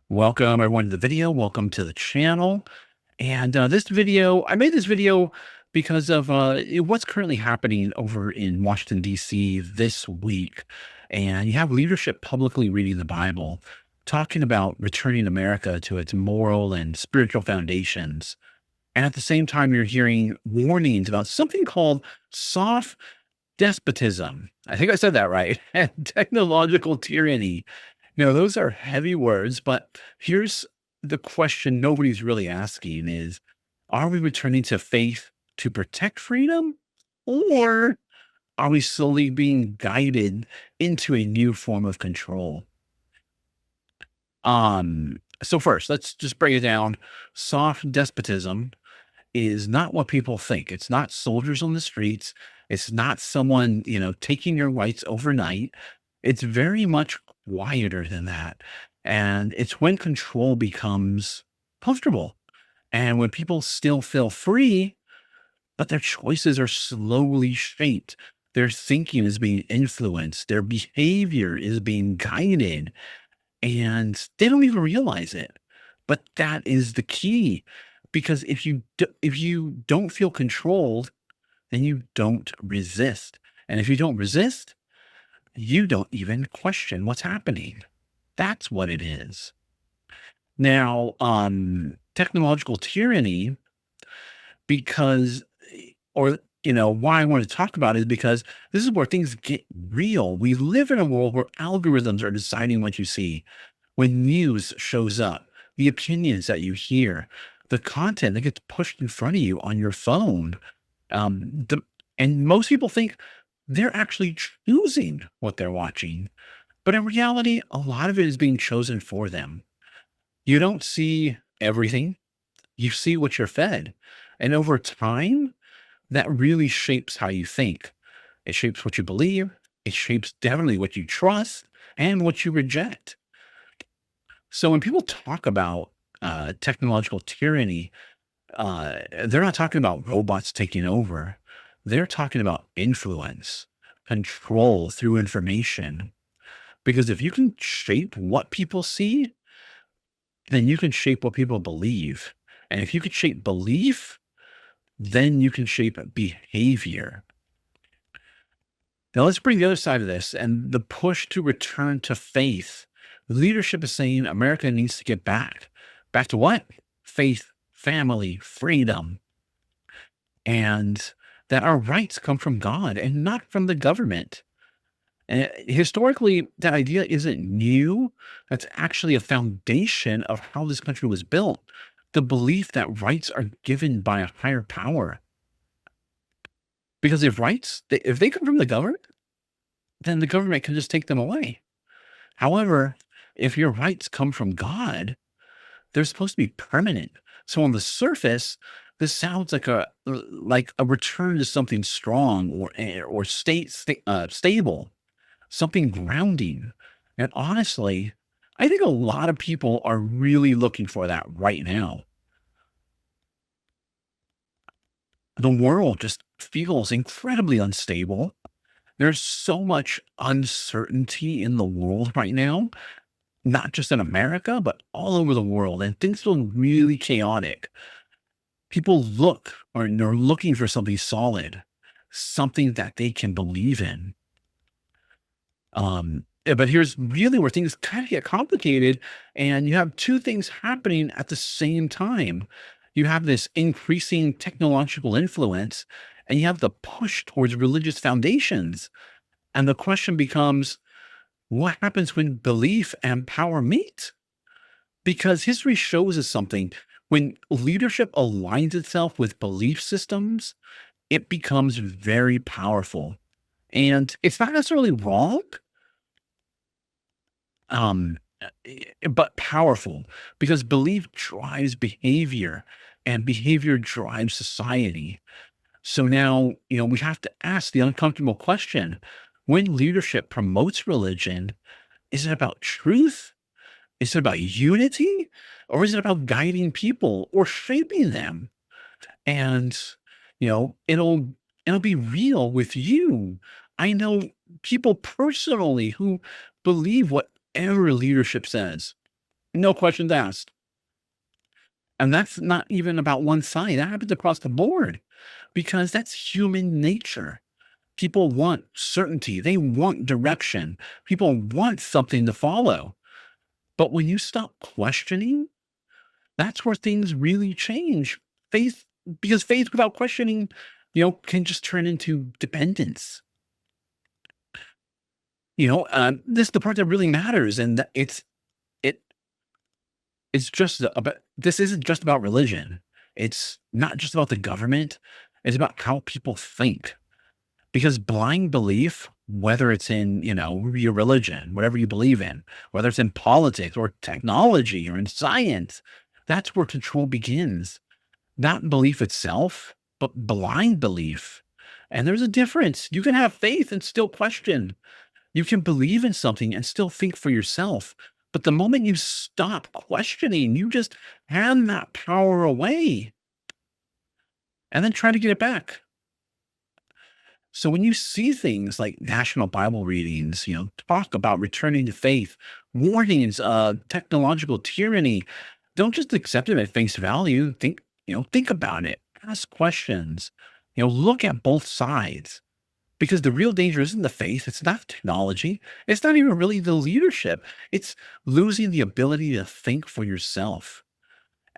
Welcome everyone to the video. Welcome to the channel. And I made this video because of what's currently happening over in Washington, D.C. this week. And you have leadership publicly reading the Bible, talking about returning America to its moral and spiritual foundations. And at the same time, you're hearing warnings about something called soft despotism. I think I said that right. And technological tyranny. Those are heavy words, but here's the question nobody's really asking is, are we returning to faith to protect freedom? Or are we slowly being guided into a new form of control? So first, let's just break it down. Soft despotism is not what people think. It's not soldiers on the streets. It's not someone, taking your rights overnight. It's very much quieter than that. And it's when control becomes comfortable and when people still feel free, but their choices are slowly shaped. Their thinking is being influenced. Their behavior is being guided and they don't even realize it. But that is the key, because if you don't feel controlled, then you don't resist, and if you don't resist, you don't even question what's happening. That's what it is. Now, technological tyranny, because or why I want to talk about it is because this is where things get real. We live in a world where algorithms are deciding what you see. When news shows up, the opinions that you hear, the content that gets pushed in front of you on your phone, the and most people think they're actually choosing what they're watching, but in reality, a lot of it is being chosen for them. You don't see everything, you see what you're fed, and over time, that really shapes how you think. It shapes what you believe, it shapes definitely what you trust and what you reject. So when people talk about technological tyranny, they're not talking about robots taking over. They're talking about influence, control through information. Because if you can shape what people see, then you can shape what people believe. And if you can shape belief, then you can shape behavior. Now let's bring the other side of this and the push to return to faith. Leadership is saying America needs to get back. Back to what? Faith, family, freedom, and that our rights come from God and not from the government. And historically, that idea isn't new. That's actually a foundation of how this country was built. The belief that rights are given by a higher power. Because if they come from the government, then the government can just take them away. However, if your rights come from God, they're supposed to be permanent. So on the surface, this sounds like a return to something strong or stable, something grounding. And honestly, I think a lot of people are really looking for that right now. The world just feels incredibly unstable. There's so much uncertainty in the world right now, not just in America, but all over the world. And things feel really chaotic. People they're looking for something solid, something that they can believe in. But here's really where things kind of get complicated, and you have two things happening at the same time. You have this increasing technological influence, and you have the push towards religious foundations. And the question becomes, what happens when belief and power meet? Because history shows us something. When leadership aligns itself with belief systems, it becomes very powerful. And it's not necessarily wrong, um, but powerful, because belief drives behavior and behavior drives society. So now, we have to ask the uncomfortable question: when leadership promotes religion, is it about truth? Is it about unity? Or is it about guiding people or shaping them? And, it'll be real with you. I know people personally who believe whatever leadership says. No questions asked. And that's not even about one side. That happens across the board because that's human nature. People want certainty. They want direction. People want something to follow. But when you stop questioning, that's where things really change. Faith, because faith without questioning, can just turn into dependence. This is the part that really matters, and it it's just about. This isn't just about religion. It's not just about the government. It's about how people think. Because blind belief, whether it's in, your religion, whatever you believe in, whether it's in politics or technology or in science, that's where control begins. Not belief itself, but blind belief. And there's a difference. You can have faith and still question. You can believe in something and still think for yourself. But the moment you stop questioning, you just hand that power away and then try to get it back. So when you see things like national Bible readings, talk about returning to faith, warnings of technological tyranny, don't just accept it at face value. Think about it. Ask questions. Look at both sides. Because the real danger isn't the faith, it's not technology, it's not even really the leadership. It's losing the ability to think for yourself.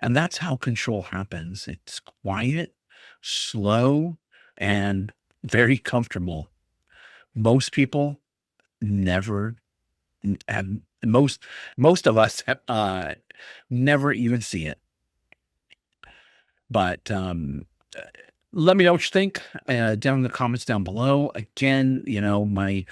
And that's how control happens. It's quiet, slow, and very comfortable. Most people never have most of us have never even see it. But let me know what you think down in the comments down below. Again, my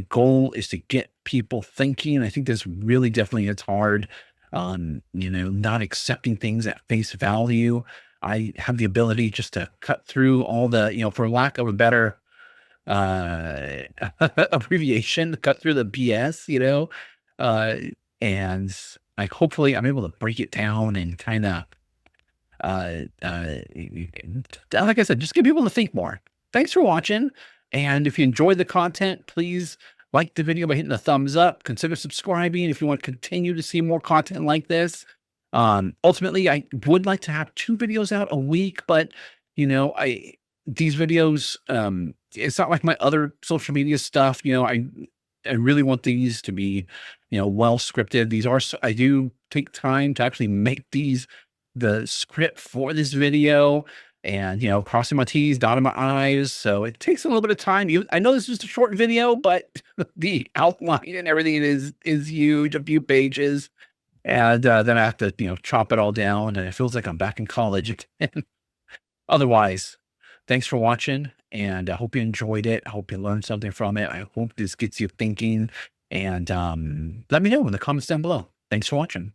goal is to get people thinking. I think this really definitely is hard. Not accepting things at face value. I have the ability just to cut through all the, for lack of a better uh abbreviation, to cut through the BS, uh, and like hopefully I'm able to break it down and kind of like I said, just get people to think more. Thanks for watching. And if you enjoyed the content, please like the video by hitting the thumbs up. Consider subscribing if you want to continue to see more content like this. Ultimately, I would like to have 2 videos out a week, but I these videos, it's not like my other social media stuff. I really want these to be, well scripted. I do take time to actually make the script for this video and, crossing my T's, dotting my I's. So it takes a little bit of time. I know this is just a short video, but the outline and everything is huge, a few pages. And then I have to, chop it all down. And it feels like I'm back in college again. Otherwise, thanks for watching. And I hope you enjoyed it. I hope you learned something from it. I hope this gets you thinking. And let me know in the comments down below. Thanks for watching.